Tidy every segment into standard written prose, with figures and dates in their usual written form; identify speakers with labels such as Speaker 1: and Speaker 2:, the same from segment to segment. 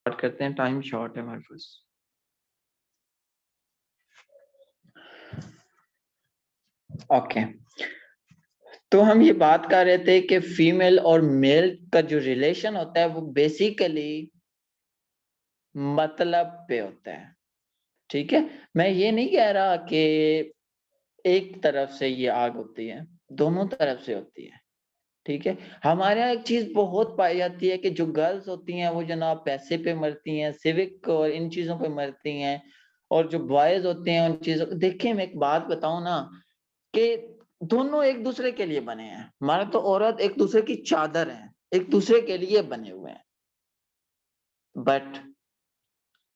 Speaker 1: Start करते हैं, time short है हमारे पास। ओके, तो हम ये बात कर रहे थे कि फीमेल और मेल का जो रिलेशन होता है वो बेसिकली मतलब पे होता है। ठीक है, मैं ये नहीं कह रहा कि एक तरफ से ये आग होती है, दोनों तरफ से होती है। ठीक है, हमारे यहाँ एक चीज बहुत पाई जाती है कि जो गर्ल्स होती हैं वो जनाब पैसे पे मरती हैं, सिविक और इन चीजों पे मरती हैं, और जो बॉयज होते हैं उन चीजों। देखिए, मैं एक बात बताऊं ना कि दोनों एक दूसरे के लिए बने हैं। हमारा तो औरत एक दूसरे की चादर है, एक दूसरे के लिए बने हुए हैं। बट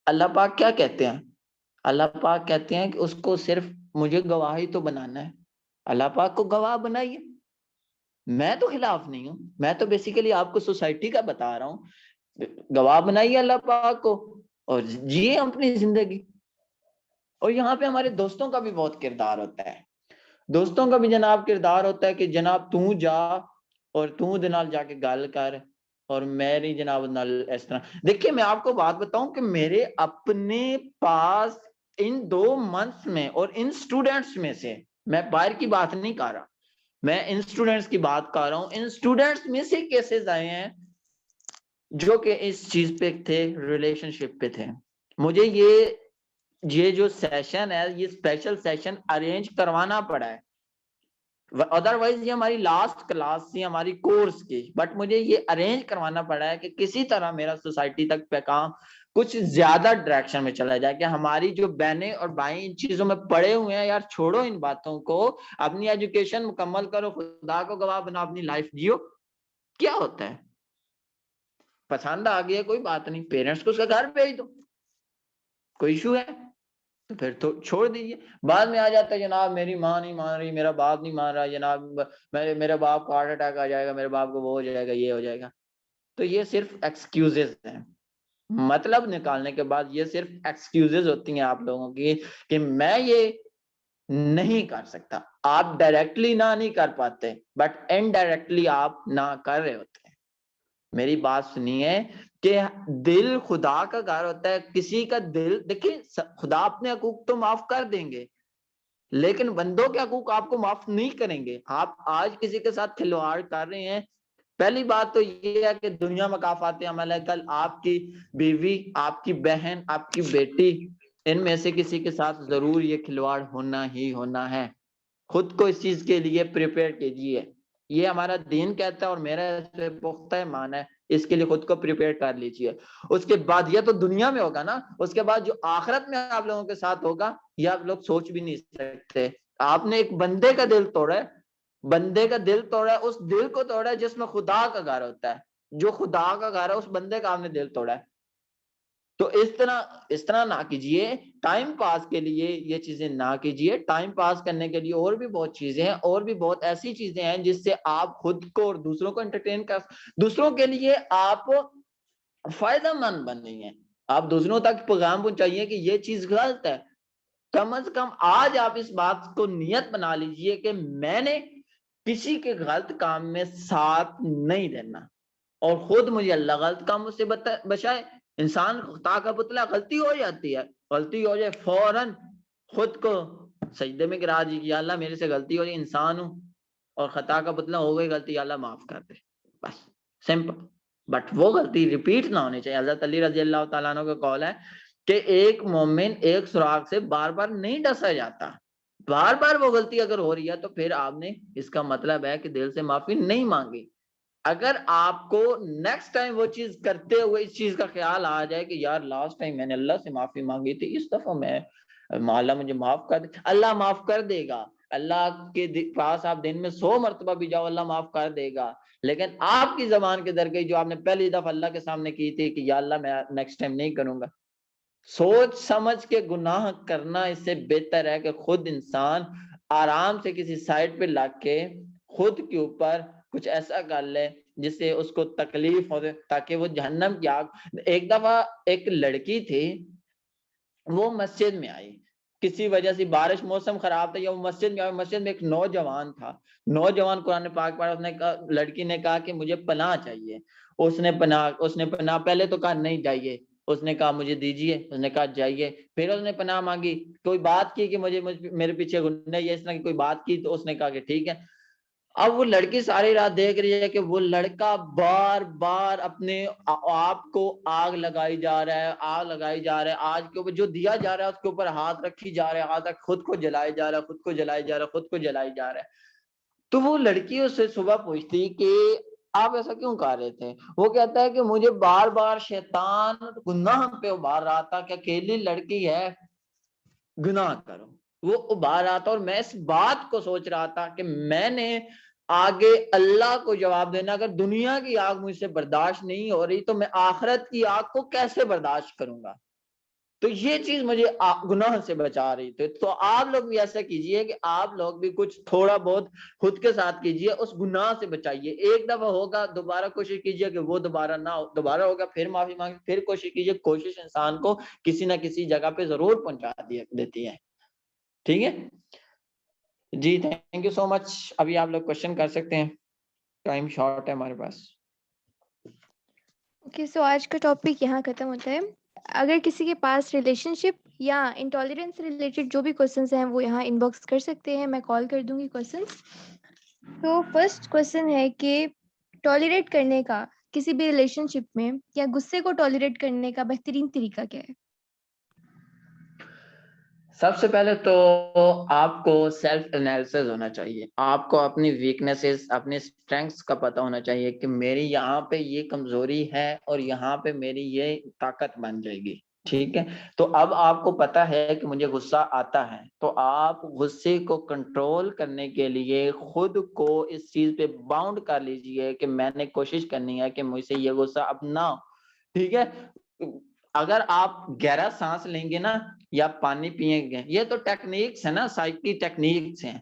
Speaker 1: अल्लाह पाक क्या कहते हैं? अल्लाह पाक कहते हैं कि उसको सिर्फ मुझे गवाही तो बनाना है, अल्लाह पाक को गवाह बनाइए। मैं तो खिलाफ नहीं हूं, मैं तो बेसिकली आपको सोसाइटी का बता रहा हूं। गवाह बनाइए अल्लाह पाक को और जिए अपनी जिंदगी। और यहाँ पे हमारे दोस्तों का भी बहुत किरदार होता है। दोस्तों का भी जनाब किरदार होता है कि जनाब तू जा और तू दे नाल जाके गल कर और मेरी जनाब नाल इस तरह। देखिए, मैं आपको बात बताऊं कि मेरे अपने पास इन 2 मंथ्स में और इन स्टूडेंट्स में से, मैं बाहर की बात नहीं कर रहा, मैं इन स्टूडेंट्स की बात कर रहा हूं, इन स्टूडेंट्स में से केसेस आए हैं जो कि इस चीज पे थे, रिलेशनशिप पे थे। मुझे ये जो सेशन है, ये स्पेशल सेशन अरेंज करवाना पड़ा है, अदरवाइज ये हमारी लास्ट क्लास थी हमारी कोर्स की, बट मुझे ये अरेंज करवाना पड़ा है कि किसी तरह मेरा सोसाइटी तक पैगाम कुछ ज्यादा डायरेक्शन में चला जाए कि हमारी जो बहनें और भाई इन चीजों में पड़े हुए हैं, यार छोड़ो इन बातों को, अपनी एजुकेशन मुकम्मल करो, खुदा को गवाह बना, अपनी लाइफ जियो। क्या होता है, पसंद आ गया कोई बात नहीं, पेरेंट्स को उसका घर भेज दो, कोई इशू है तो फिर तो छोड़ दीजिए। बाद में आ जाता है जनाब मेरी माँ नहीं मान रही, मेरा बाप नहीं मान रहा जनाब, मेरे बाप को हार्ट अटैक आ जाएगा, मेरे बाप को वो हो जाएगा, ये हो जाएगा। तो ये सिर्फ एक्सक्यूजेस हैं, मतलब निकालने के बाद ये सिर्फ एक्सक्यूजेस होती हैं आप लोगों की कि मैं ये नहीं कर सकता। आप डायरेक्टली ना नहीं कर पाते, बट इनडायरेक्टली आप ना कर रहे होते हैं। मेरी बात सुनिए कि दिल खुदा का घर होता है, किसी का दिल, देखिए खुदा अपने हकूक तो माफ कर देंगे, लेकिन बंदों के हकूक आपको माफ नहीं करेंगे। आप आज किसी के साथ खिलवाड़ कर रहे हैं, पहली बात तो ये है कि दुनिया में काफाते अमल है, कल आपकी बीवी, आपकी बहन, आपकी बेटी, इनमें से किसी के साथ जरूर ये खिलवाड़ होना ही होना है। खुद को इस चीज के लिए प्रिपेयर कीजिए, ये हमारा दीन कहता है और मेरा इस पे पुख्ता ईमान है, इसके लिए खुद को प्रिपेयर कर लीजिए। उसके बाद ये तो दुनिया में होगा ना, उसके बाद जो आखिरत में आप लोगों के साथ होगा ये आप लोग सोच भी नहीं सकते। आपने एक बंदे का दिल तोड़ा है, बंदे का दिल तोड़ा है, उस दिल को तोड़ा है जिसमें खुदा का घर होता है, जो खुदा का घर है उस बंदे का आपने दिल तोड़ा है। तो इस तरह ना कीजिए, टाइम पास के लिए ये चीजें ना कीजिए। टाइम पास करने के लिए और भी बहुत चीजें हैं, और भी बहुत ऐसी चीजें हैं जिससे आप खुद को और दूसरों को एंटरटेन कर, दूसरों के लिए आप फायदेमंद बनिए, आप दूसरों तक पैगाम पहुंचाइए कि ये चीज गलत है। कम से कम आज आप इस बात को नियत बना लीजिए कि मैंने किसी के गलत काम में साथ नहीं देना, और खुद मुझे अल्लाह गलत कामों से बचाए। इंसान खुदा का पुतला, गलती हो जाती है, गलती हो जाए फौरन खुद को सजदे में गिरा दीजिए, अल्लाह मेरे से गलती हो जाए, इंसान हूं और खता का पुतला हो गई गलती, अल्लाह माफ कर दे, बस सिंपल। बट वो गलती रिपीट ना होनी चाहिए। हज़रत अली रजी अल्लाह तआला अन्हु का कौल है कि एक मोमिन एक सुराग से बार बार नहीं डसा जाता। बार बार वो गलती अगर हो रही है तो फिर आपने, इसका मतलब है कि दिल से माफी नहीं मांगी। अगर आपको नेक्स्ट टाइम वो चीज करते हुए इस चीज का ख्याल आ जाए कि यार लास्ट टाइम मैंने अल्लाह से माफी मांगी थी, इस दफा मैं, अल्लाह मुझे माफ कर दे, अल्लाह माफ कर देगा। अल्लाह के पास आप दिन में 100 मरतबा भी जाओ, अल्लाह माफ कर देगा। लेकिन आपकी जबान के दर गई जो आपने पहली दफा अल्लाह के सामने की थी कि या अल्लाह मैं नेक्स्ट टाइम नहीं करूंगा, सोच समझ के गुनाह करना इससे बेहतर है कि खुद इंसान आराम से किसी साइड पे लाके खुद के ऊपर कुछ ऐसा कर ले जिससे उसको तकलीफ हो, ताकि वो जहन्नम की आग। एक दफा एक लड़की थी, वो मस्जिद में आई, किसी वजह से बारिश, मौसम खराब था, या वो मस्जिद में आई, मस्जिद में एक नौजवान था, नौजवान कुरान पाक पढ़ा, उसने कहा, लड़की ने कहा कि मुझे पनाह चाहिए। उसने पनाह पहले तो कहा नहीं चाहिए, उसने कहा मुझे दीजिए, उसने कहा जाइए। फिर उसने पनाह मांगी, कोई बात की कि मुझे मेरे पीछे गुंडे ये इस तरह की कोई बात की, तो उसने कहा कि ठीक है। अब वो लड़की सारी रात देख रही है कि वो लड़का बार बार अपने आप को आग लगाई जा रहा है, आग लगाई जा रहा है, आज के ऊपर जो दिया जा रहा है उसके ऊपर हाथ रखी जा रहा है, हाथ रख खुद को जलाए जा रहा है, खुद को जलाए जा रहा है, खुद को जलाई जा रहा है। तो वो लड़की उससे सुबह पूछती कि आप ऐसा क्यों कर रहे थे? वो कहता है कि मुझे बार बार शैतान गुनाह पे उभार रहा था कि अकेली लड़की है, गुनाह करो। वो उभार रहा था और मैं इस बात को सोच रहा था कि मैंने आगे अल्लाह को जवाब देना, अगर दुनिया की आग मुझसे बर्दाश्त नहीं हो रही तो मैं आखिरत की आग को कैसे बर्दाश्त करूंगा। तो ये चीज मुझे गुनाह से बचा रही थी। तो आप लोग भी ऐसा कीजिए कि आप लोग भी कुछ थोड़ा बहुत खुद के साथ कीजिए, उस गुनाह से बचाइए। एक दफा होगा, दोबारा कोशिश कीजिए कि वो दोबारा ना हो, दोबारा होगा फिर माफी मांगे, फिर कोशिश कीजिए। कोशिश इंसान को किसी ना किसी जगह पे जरूर पहुंचा देती है। ठीक है जी, थैंक यू सो मच। अभी आप लोग क्वेश्चन कर सकते हैं, टाइम शॉर्ट है हमारे पास।
Speaker 2: ओके, सो आज का टॉपिक यहाँ खत्म होता है। अगर किसी के पास रिलेशनशिप या इंटॉलरेंस रिलेटेड जो भी क्वेश्चंस हैं वो यहाँ इनबॉक्स कर सकते हैं, मैं कॉल कर दूंगी क्वेश्चंस। तो फर्स्ट क्वेश्चन है कि टॉलरेट करने का किसी भी रिलेशनशिप में या गुस्से को टॉलरेट करने का बेहतरीन तरीका क्या है?
Speaker 1: सबसे पहले तो आपको सेल्फ एनालिसिस होना चाहिए। आपको अपनी वीकनेसेस, अपनी स्ट्रेंथ्स का पता होना चाहिए कि मेरी यहाँ पे ये कमजोरी है और यहाँ पे मेरी ये ताकत बन जाएगी। ठीक है, तो अब आपको पता है कि मुझे गुस्सा आता है, तो आप गुस्से को कंट्रोल करने के लिए खुद को इस चीज पे बाउंड कर लीजिए कि मैंने कोशिश करनी है कि मुझसे ये गुस्सा अब ना हो। ठीक है, अगर आप गहरा सांस लेंगे ना या पानी पिएंगे, ये तो टेक्निक्स है ना, साइकी टेक्निक्स हैं।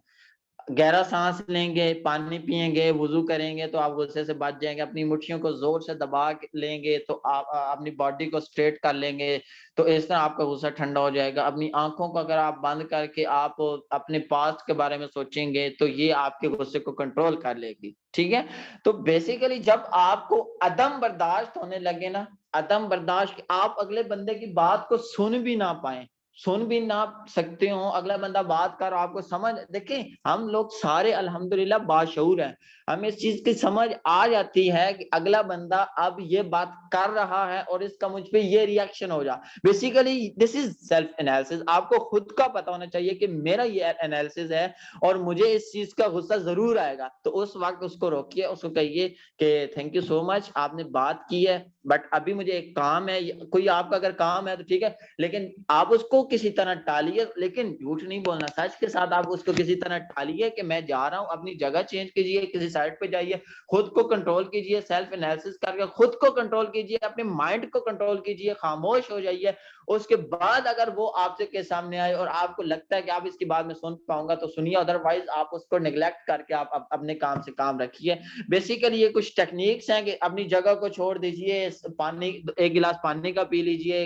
Speaker 1: गहरा सांस लेंगे, पानी पिएंगे, वुजू करेंगे तो आप गुस्से से बच जाएंगे। अपनी मुट्ठियों को जोर से दबा लेंगे तो आप अपनी बॉडी को स्ट्रेट कर लेंगे, तो इस तरह आपका गुस्सा ठंडा हो जाएगा। अपनी आंखों को अगर आप बंद करके आप अपने पास्ट के बारे में सोचेंगे तो ये आपके गुस्से को कंट्रोल कर लेगी। ठीक है, तो बेसिकली जब आपको अदम बर्दाश्त होने लगे ना, अदम बर्दाश्त, आप अगले बंदे की बात को सुन भी ना पाए, सुन भी ना सकते हो, अगला बंदा बात कर आपको समझ, देखें हम लोग सारे अल्हम्दुलिल्लाह बाशऊर हैं, हमें इस चीज की समझ आ जाती है कि अगला बंदा अब ये बात कर रहा है और इसका मुझ पे ये रिएक्शन हो जा। Basically this is self analysis. आपको खुद का पता होना चाहिए कि मेरा ये एनालिसिस है और मुझे इस चीज का गुस्सा जरूर आएगा, तो उस वक्त उसको रोकिए, उसको कहिए कि थैंक यू सो मच, आपने बात की है बट अभी मुझे एक काम है। कोई आपका अगर काम है तो ठीक है, लेकिन आप उसको किसी तरह टालिए, लेकिन झूठ नहीं बोलना, सच के साथ आप उसको किसी तरह टालिए कि मैं जा रहा हूं, अपनी जगह चेंज कीजिए, किसी साइड पे जाइए, खुद को कंट्रोल कीजिए, सेल्फ एनालिसिस करके खुद को कंट्रोल कीजिए, अपने माइंड को कंट्रोल कीजिए, खामोश हो जाइए। उसके बाद अगर वो आपसे के सामने आए और आपको लगता है कि आप इसकी बात में सुन पाऊंगा तो सुनिए, अदरवाइज आप उसको निगलेक्ट करके आप अपने काम से काम रखिए। बेसिकली ये कुछ टेक्निक्स हैं कि अपनी जगह को छोड़ दीजिए, पानी, एक गिलास पानी का पी लीजिए,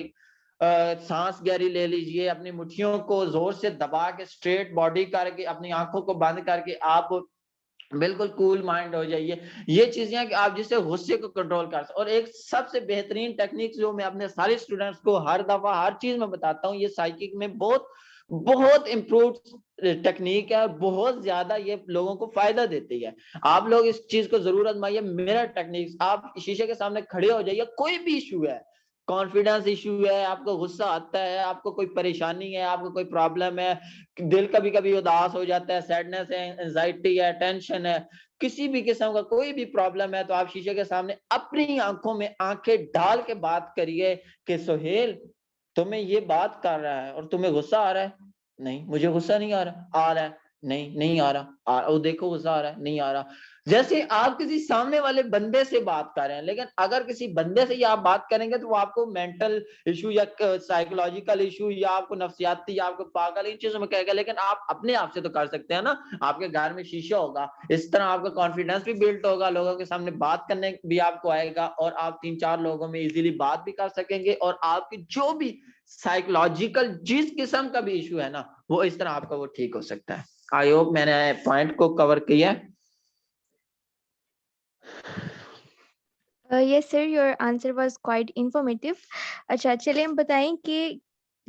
Speaker 1: सांस गहरी ले लीजिए, अपनी मुट्ठियों को जोर से दबा के स्ट्रेट बॉडी करके अपनी आंखों को बंद करके आप बिल्कुल कूल माइंड हो जाइए। ये चीजें कि आप जिससे गुस्से को कंट्रोल कर सकते। और एक सबसे बेहतरीन टेक्निक जो मैं अपने सारे स्टूडेंट्स को हर दफा हर चीज में बताता हूँ, ये साइकिक में बहुत बहुत इम्प्रूव टेक्निक है, बहुत ज्यादा ये लोगों को फायदा देती है। आप लोग इस चीज को जरूर आजमाइए। मेरा टेक्निक, आप शीशे के सामने खड़े हो जाइए, कोई भी इशू है, कॉन्फिडेंस इशू है, आपको गुस्सा आता है, आपको कोई परेशानी है, आपको कोई प्रॉब्लम है, दिल कभी कभी उदास हो जाता है, सैडनेस है, एंजाइटी है, टेंशन है, किसी भी किस्म का कोई भी प्रॉब्लम है, तो आप शीशे के सामने अपनी आंखों में आंखें डाल के बात करिए कि सोहेल, तुम्हें ये बात कर रहा है और तुम्हें गुस्सा आ रहा है? नहीं, मुझे गुस्सा नहीं आ रहा है, नहीं नहीं आ रहा, वो देखो गुस्सा आ रहा है, नहीं आ रहा। जैसे आप किसी सामने वाले बंदे से बात कर रहे हैं, लेकिन अगर किसी बंदे से आप बात करेंगे तो वो आपको मेंटल इशू या साइकोलॉजिकल इशू या आपको नफ्सियाती या आपको पागल, इन चीजों में कहेगा। लेकिन आप अपने आप से तो कर सकते हैं ना, आपके घर में शीशा होगा, इस तरह आपका कॉन्फिडेंस भी बिल्ड होगा, लोगों के सामने बात करने भी आपको आएगा और आप 3-4 लोगों में इजीली बात भी कर सकेंगे और आपकी जो भी साइकोलॉजिकल जिस किस्म का भी इशू है ना, वो इस तरह आपका वो ठीक हो सकता है। आई होप मैंने पॉइंट को कवर किया है।
Speaker 2: Yes sir, your answer was quite informative. अच्छा चलिए हम बताएं कि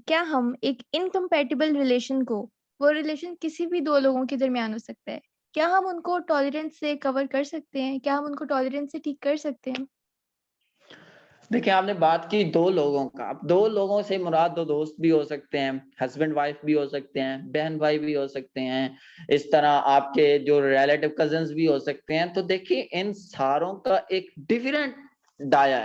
Speaker 2: क्या हम एक इनकम्पैटिबल रिलेशन को, वो रिलेशन किसी भी दो लोगों के दरमियान हो सकता है, क्या हम उनको टॉलरेंस से कवर कर सकते हैं? क्या हम उनको टॉलरेंस से ठीक कर सकते हैं?
Speaker 1: देखिए, आपने बात की 2 लोगों का, अब 2 लोगों से मुराद 2 दोस्त भी हो सकते हैं, हस्बैंड वाइफ भी हो सकते हैं, बहन-भाई भी हो सकते हैं, इस तरह आपके जो रिलेटिव कज़िन्स भी हो सकते हैं। तो देखिए, इन सारों का एक डिफरेंट दायरा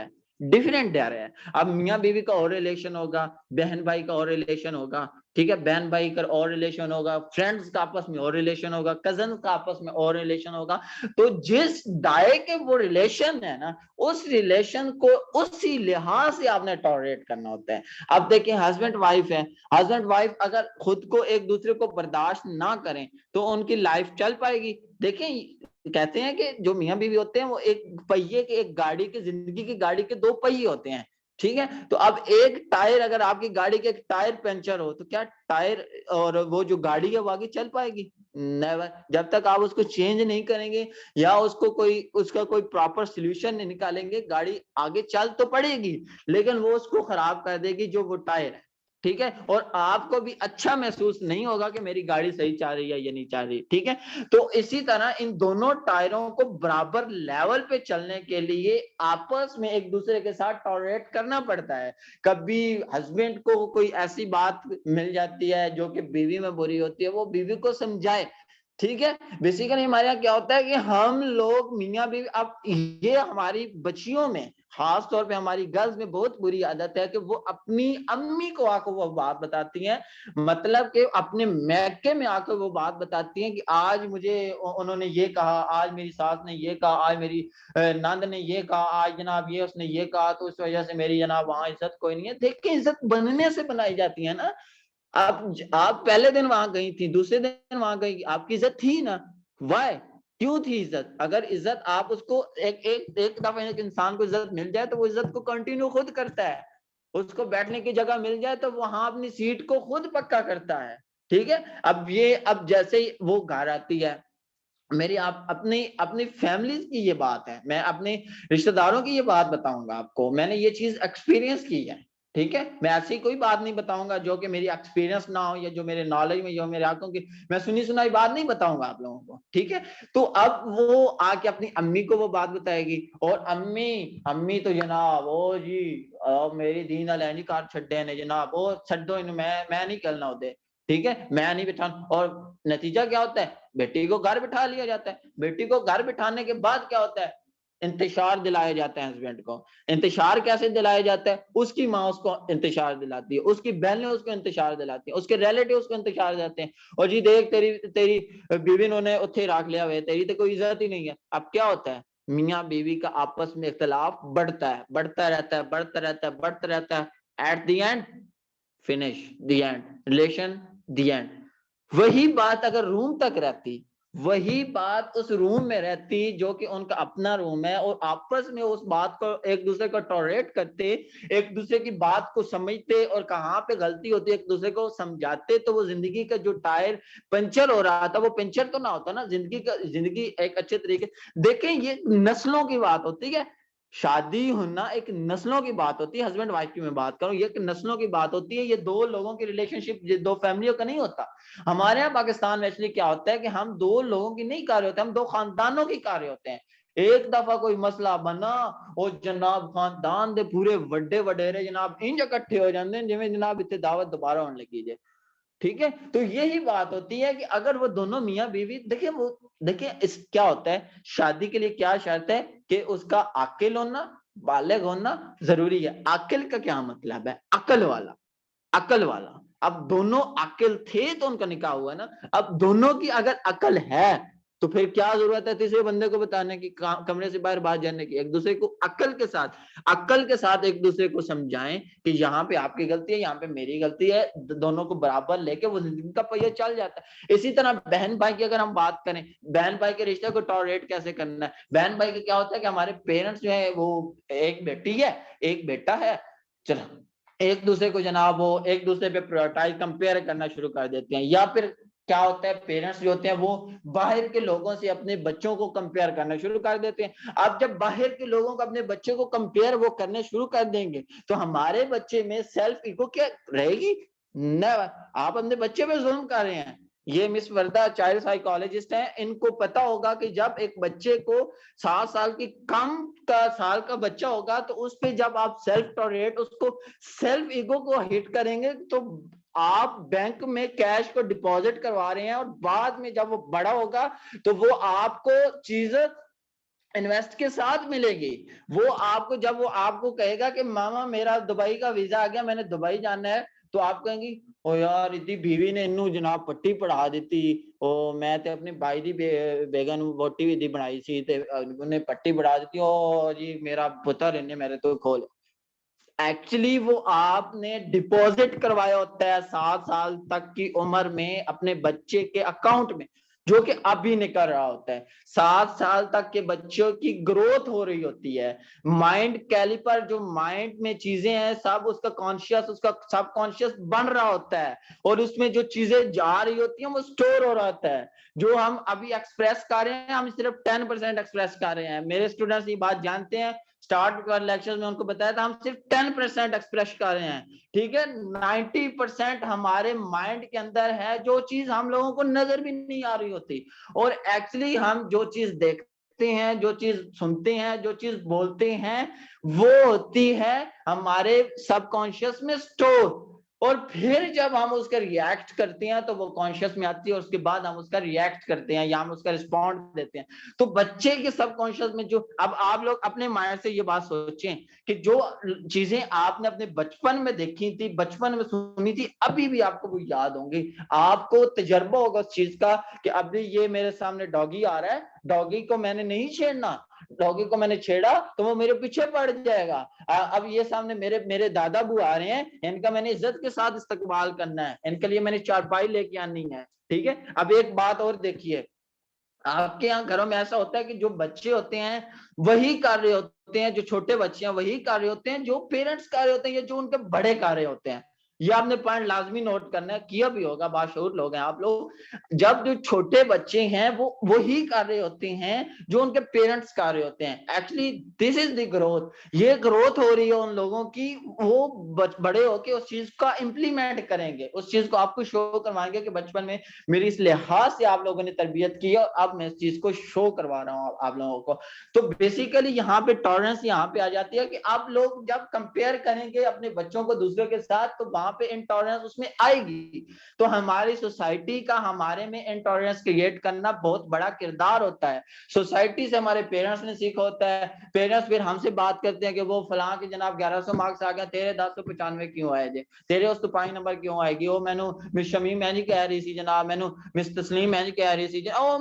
Speaker 1: है। अब मियाँ-बीवी का और रिलेशन होगा, बहन-भाई का और रिलेशन होगा, ठीक है? बहन-भाई का और रिलेशन होगा, फ्रेंड्स का आपस में और रिलेशन होगा, कज़िन्स का आपस में और रिलेशन होगा। तो जिस दायरे के वो रिलेशन है ना, उस रिलेशन को उसी लिहाज से आपने टॉलरेट करना होता है। अब देखिए हस्बैंड वाइफ है, हस्बैंड वाइफ अगर खुद को एक दूसरे को बर्दाश्त ना करें तो उनकी लाइफ चल पाएगी। देखिए कहते हैं कि जो मियाँ बीवी होते हैं वो एक पहिए के, एक गाड़ी की, जिंदगी की गाड़ी के 2 पहिए होते हैं, ठीक है? तो अब एक टायर, अगर आपकी गाड़ी के एक टायर पंचर हो तो क्या टायर और वो जो गाड़ी है वो आगे चल पाएगी? नेवर। जब तक आप उसको चेंज नहीं करेंगे या उसका कोई प्रॉपर सॉल्यूशन नहीं निकालेंगे, गाड़ी आगे चल तो पड़ेगी, लेकिन वो उसको खराब कर देगी जो वो टायर है, ठीक है? और आपको भी अच्छा महसूस नहीं होगा कि मेरी गाड़ी सही चल रही है या नहीं चल रही, ठीक है? तो इसी तरह इन दोनों टायरों को बराबर लेवल पे चलने के लिए आपस में एक दूसरे के साथ टॉलरेट करना पड़ता है। कभी हस्बैंड को कोई ऐसी बात मिल जाती है जो कि बीवी में बुरी होती है, वो बीवी को समझाए, ठीक है? बेसिकली हमारे यहाँ क्या होता है कि हम लोग मियाँ बीवी, अब ये हमारी बच्चियों में, खास तौर पे हमारी गर्ल्स में बहुत बुरी आदत है कि वो अपनी अम्मी को आकर वो बात बताती हैं, मतलब कि अपने मैके में आकर वो बात बताती हैं कि आज मुझे उन्होंने ये कहा, आज मेरी सास ने ये कहा, आज मेरी नंद ने ये कहा, आज जनाब ये उसने ये कहा, तो इस वजह से मेरी जनाब वहां इज्जत कोई नहीं है। देखिए, इज्जत बनने से बनाई जाती है ना। आप पहले दिन वहां गई थी, दूसरे दिन वहां गई, आपकी इज्जत थी ना? वाई? क्यों थी इज्जत? अगर इज्जत आप उसको एक दफा एक इंसान को इज्जत मिल जाए तो वो इज्जत को कंटिन्यू खुद करता है। उसको बैठने की जगह मिल जाए तो वहां अपनी सीट को खुद पक्का करता है, ठीक है? अब जैसे ही वो घर आती है, मेरी आप अपनी अपनी फैमिली की ये बात है, मैं अपने रिश्तेदारों की ये बात बताऊंगा आपको, मैंने ये चीज एक्सपीरियंस की है, ठीक है? मैं ऐसी कोई बात नहीं बताऊंगा जो कि मेरी एक्सपीरियंस ना हो या जो मेरे नॉलेज में, जो मेरे आंखों की, मैं सुनी सुनाई बात नहीं बताऊंगा आप लोगों को, ठीक है? तो अब वो आके अपनी अम्मी को वो बात बताएगी, और अम्मी अम्मी तो जनाब ओ जी मेरी दी नाल इंज कर छड्डे ने जनाब, ओ छड्डो इन्हें, मैं नहीं करना उदे, ठीक है? मैं नहीं बिठा, और नतीजा क्या होता है? बेटी को घर बिठा लिया जाता है। बेटी को घर बिठाने के बाद क्या होता है? इंतशार दिलाया जाता है हस्बैंड को। इंतशार कैसे दिलाया जाता है? उसकी माँ उसको इंतशार दिलाती है, उसकी बहनें उसको इंतशार दिलाती हैं, उसके रिलेटिव उसको इंतशार देते हैं, और जी देख तेरी तेरी बीवी ने उत्थे रख लिया हुआ है, तेरी तो कोई इज्जत ही नहीं है। अब क्या होता है? मियाँ बीवी का आपस में इख्तिलाफ बढ़ता है, बढ़ता रहता है, बढ़ता रहता है, बढ़ता रहता है। At the end finish, the end relation, the end. वही बात अगर रूम तक रहती, वही बात उस रूम में रहती जो कि उनका अपना रूम है, और आपस में उस बात को एक दूसरे को टॉलरेट करते, एक दूसरे की बात को समझते और कहाँ पे गलती होती है एक दूसरे को समझाते, तो वो जिंदगी का जो टायर पंचर हो रहा था वो पंचर तो ना होता ना। जिंदगी एक अच्छे तरीके, देखें ये नस्लों की बात होती है। शादी होना एक नस्लों की बात होती है, हस्बैंड वाइफ की मैं बात करूं, ये एक नस्लों की बात होती है। ये दो लोगों की रिलेशनशिप, ये दो फैमिलियों का नहीं होता। हमारे यहाँ पाकिस्तान में एक्चुअली क्या होता है कि हम दो लोगों की नहीं कार्य होते, हम दो खानदानों की कार्य होते हैं। एक दफा कोई मसला बना और जनाब खानदान दे पूरे वड्डे वडेरे जनाब इंज इकट्ठे हो जाते हैं जिवें जनाब इतने दावत दोबारा होने लगी है, ठीक है? तो यही बात होती है कि अगर वो दोनों मियाँ बीवी, देखिए वो, देखिए इस क्या होता है, शादी के लिए क्या शर्त है कि उसका आकिल होना, बालिग होना जरूरी है। आकिल का क्या मतलब है? अकल वाला, अकल वाला। अब दोनों अकल थे तो उनका निकाह हुआ ना। अब दोनों की अगर अकल है तो फिर क्या जरूरत है तीसरे बंदे को बताने की, कमरे से बाहर जाने की? एक दूसरे को अकल के साथ एक दूसरे को समझाएं कि यहाँ पे आपकी गलती है, यहाँ पे मेरी गलती है, दोनों को बराबर लेके वो जिंदगी का पहिया चल जाता है। इसी तरह बहन भाई की अगर हम बात करें, बहन भाई के रिश्ते को टॉलरेट कैसे करना है? बहन भाई का क्या होता है कि हमारे पेरेंट्स जो है वो, एक बेटी है एक बेटा है, चलो एक दूसरे को जनाब वो एक दूसरे पे प्रायोरिटाइज कंपेयर करना शुरू कर देते हैं, या फिर क्या होता है, पेरेंट्स जो होते हैं वो बाहर के लोगों से अपने बच्चों को कंपेयर करना शुरू कर देते हैं। अब जब बाहर के लोगों को अपने बच्चे को कंपेयर वो करने शुरू कर देंगे तो हमारे बच्चे में सेल्फ ईगो क्या रहेगी? नेवर। आप अपने बच्चे पे जुल्म कर रहे हैं। ये मिस वर्दा चाइल्ड साइकोलॉजिस्ट हैं, इनको पता होगा कि जब एक बच्चे को 7 साल की कम का साल का बच्चा होगा तो उस पे जब आप सेल्फ टॉलरेट उसको सेल्फ ईगो को हिट करेंगे तो आप बैंक में कैश को डिपॉजिट करवा रहे हैं और बाद में जब वो बड़ा होगा तो वो आपको चीजें इन्वेस्ट के साथ मिलेगी। वो आपको जब वो आपको कहेगा कि मामा मेरा दुबई का वीजा आ गया, मैंने दुबई जाना है, तो आप कहेंगी ओ यार इतनी बीवी ने इन्नू जनाब पट्टी पढ़ा दी ओ मैं ते अपने भाई दी बेगन वोटी भी दी बनाई सी ते उन्हें पट्टी पढ़ा दी ओ जी मेरा पुत्र इन्हें मेरे तो खोल। एक्चुअली वो आपने डिपॉजिट करवाया होता है 7 साल तक की उम्र में अपने बच्चे के अकाउंट में, जो कि अभी निकल रहा होता है। 7 साल तक के बच्चों की ग्रोथ हो रही होती है। माइंड कैलिपर जो माइंड में चीजें हैं सब उसका कॉन्शियस उसका सबकॉन्शियस बन रहा होता है और उसमें जो चीजें जा रही होती हैं वो स्टोर हो रहा होता है। जो हम अभी एक्सप्रेस कर रहे हैं हम सिर्फ 10% एक्सप्रेस कर रहे हैं। मेरे स्टूडेंट्स ये बात जानते हैं। स्टार्ट लेक्चर में उनको बताया था हम सिर्फ 10% एक्सप्रेस कर रहे हैं। ठीक है, 90% हमारे माइंड के अंदर है जो चीज हम लोगों को नजर भी नहीं आ रही होती। और एक्चुअली हम जो चीज देखते हैं, जो चीज सुनते हैं, जो चीज बोलते हैं वो होती है हमारे सबकॉन्शियस में स्टोर। और फिर जब हम उसका रिएक्ट करते हैं तो वो कॉन्शियस में आती है और उसके बाद हम उसका रिएक्ट करते हैं या हम उसका रिस्पॉन्ड देते हैं। तो बच्चे के सबकॉन्शियस में जो अब आप लोग अपने माइंड से ये बात सोचें कि जो चीजें आपने अपने बचपन में देखी थी, बचपन में सुनी थी, अभी भी आपको वो याद होंगी। आपको तजर्बा होगा उस चीज का कि अभी ये मेरे सामने डॉगी आ रहा है, डॉगी को मैंने नहीं छेड़ना, डॉगी को मैंने छेड़ा तो वो मेरे पीछे पड़ जाएगा। अब ये सामने मेरे मेरे दादा बू आ रहे हैं, इनका मैंने इज्जत के साथ इस्तेमाल करना है, इनके लिए मैंने चारपाई लेके आनी है। ठीक है, अब एक बात और देखिए, आपके यहाँ घरों में ऐसा होता है कि जो बच्चे होते हैं वही कार्य होते हैं, जो छोटे बच्चे हैं वही कार्य होते हैं जो पेरेंट्स कार्य होते हैं या जो उनके बड़े कार्य होते हैं। ये आपने पॉइंट लाजमी नोट करना है, किया भी होगा, बाशऊर लोग हैं आप लोग। जब जो छोटे बच्चे हैं वो वही कार्य होते हैं जो उनके पेरेंट्स कार्य होते हैं। Actually this is the growth. ये ग्रोथ हो रही है उन लोगों की, वो बड़े होके उस चीज का इंप्लीमेंट करेंगे, उस चीज को आपको शो करवाएंगे कि बचपन में मेरी इस लिहाज से आप लोगों ने तरबियत की और अब मैं इस चीज को शो करवा रहा हूँ आप लोगों को। तो बेसिकली यहाँ पे टॉलरेंस यहाँ पे आ जाती है कि आप लोग जब कंपेयर करेंगे अपने बच्चों को दूसरों के साथ तो वहां पे इंटॉलरेंस उसमें आएगी। तो हमारी सोसाइटी का हमारे में इंटॉलरेंस क्रिएट करना बहुत बड़ा किरदार होता है। सोसाइटी से हमारे पेरेंट्स ने सीखा होता है, पेरेंट्स फिर हमसे बात करते हैं कि वो फलां के जनाब 1100 मार्क्स आ गया, तेरे 1095 क्यों आए थे, तेरे उस तुपाई नंबर क्यों आएगी, वो मैनू मिस शमीम मैं नहीं कह रही थी जनाब, मैनू मिस तस्लीम मैं नहीं कह रही थी ओ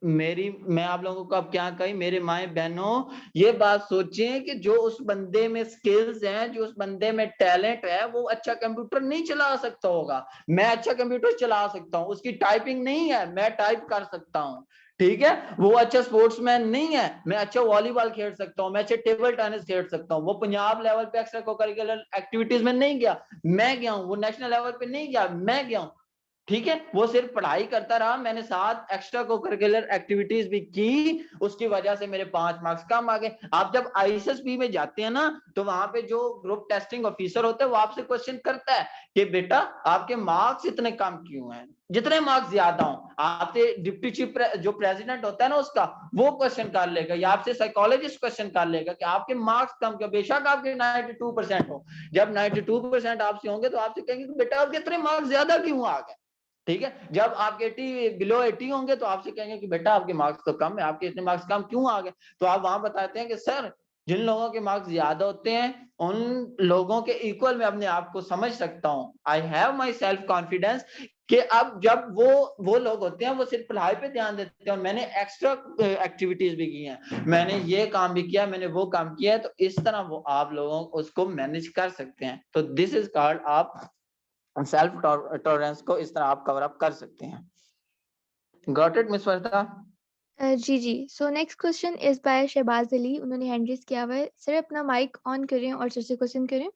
Speaker 1: मेरी मैं आप लोगों को अब क्या कही, मेरे माए बहनों ये बात सोचें कि जो उस बंदे में स्किल्स हैं, जो उस बंदे में टैलेंट है, वो अच्छा कंप्यूटर नहीं चला सकता होगा, मैं अच्छा कंप्यूटर चला सकता हूँ। उसकी टाइपिंग नहीं है, मैं टाइप कर सकता हूँ। ठीक है, वो अच्छा स्पोर्ट्समैन नहीं है, मैं अच्छा वॉलीबॉल खेल सकता हूँ, मैं अच्छा टेबल टेनिस खेल सकता हूँ। वो पंजाब लेवल पे एक्स्ट्रा को करिकुलर एक्टिविटीज में नहीं गया, मैं गया हूँ। वो नेशनल लेवल पे नहीं गया, मैं गया हूँ। ठीक है, वो सिर्फ पढ़ाई करता रहा, मैंने 7 एक्स्ट्रा को करिकुलर एक्टिविटीज भी की, उसकी वजह से मेरे 5 मार्क्स कम आ गए। आप जब आईएसएसबी में जाते हैं ना तो वहां पे जो ग्रुप टेस्टिंग ऑफिसर होते हैं वो आपसे क्वेश्चन करता है कि बेटा आपके मार्क्स इतने कम क्यों हैं, जितने मार्क्स ज्यादा हो आपसे डिप्टी चीफ जो प्रेसिडेंट होता है ना उसका वो क्वेश्चन कर लेगा या आपसे साइकोलॉजिस्ट क्वेश्चन कर लेगा कि आपके मार्क्स कम क्यों, बेशक आपके 92% हो। जब 92% आपसे होंगे तो आपसे कहेंगे बेटा आपके इतने मार्क्स ज्यादा क्यों आ गए। ठीक है, जब आपके 80 बिलो 80 होंगे तो आपसे कहेंगे कि बेटा आपके मार्क्स तो कम है, आपके इतने मार्क्स कम क्यों आ गए। तो आप वहां बताते हैं कि सर जिन लोगों के मार्क्स ज्यादा होते हैं उन लोगों के इक्वल मैं अपने आप को समझ सकता हूँ। I have my self confidence कि अब जब वो लोग होते हैं वो सिर्फ पढ़ाई पे ध्यान देते हैं और मैंने एक्स्ट्रा एक्टिविटीज भी की हैं, मैंने ये काम भी किया, मैंने वो काम किया है, तो इस तरह वो आप लोगों उसको मैनेज कर सकते हैं। तो दिस इज कॉल्ड आप सेल्फ टॉलरेंस को इस तरह आप कवर अप कर सकते हैं। Got it miss Varsha?
Speaker 2: जी जी। So next question is by Shahbaz Ali, उन्होंने हैंड रेज किया हुआ है। सर अपना माइक ऑन करें और सर से क्वेश्चन करें।